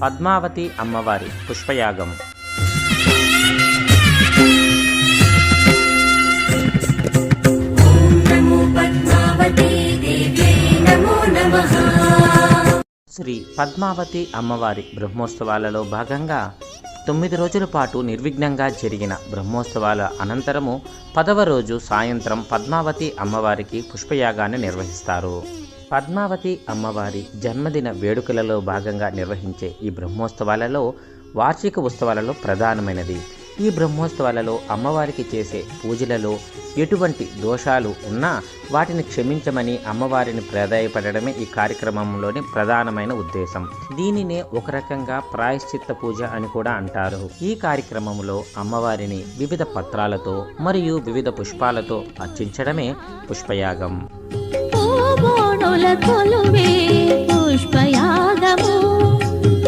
పద్మావతి అమ్మవారి పుష్పయాగం. శ్రీ పద్మావతి అమ్మవారి బ్రహ్మోత్సవాలలో భాగంగా 9 రోజుల పాటు నిర్విఘ్నంగా జరిగిన బ్రహ్మోత్సవాల అనంతరము 10వ రోజు సాయంత్రం పద్మావతి అమ్మవారికి పుష్పయాగాన్ని నిర్వహిస్తారు. పద్మావతి అమ్మవారి జన్మదిన వేడుకలలో భాగంగా నిర్వహించే ఈ బ్రహ్మోత్సవాలలో వార్షిక ఉత్సవాలలో ప్రధానమైనది. ఈ బ్రహ్మోత్సవాలలో అమ్మవారికి చేసే పూజలలో ఎటువంటి దోషాలు ఉన్నా వాటిని క్షమించమని అమ్మవారిని ప్రాధేయపడడమే ఈ కార్యక్రమంలోని ప్రధానమైన ఉద్దేశం. దీనినే ఒక రకంగా ప్రాయశ్చిత్త పూజ అని కూడా అంటారు. ఈ కార్యక్రమంలో అమ్మవారిని వివిధ పత్రాలతో మరియు వివిధ పుష్పాలతో అర్చించడమే పుష్పయాగం.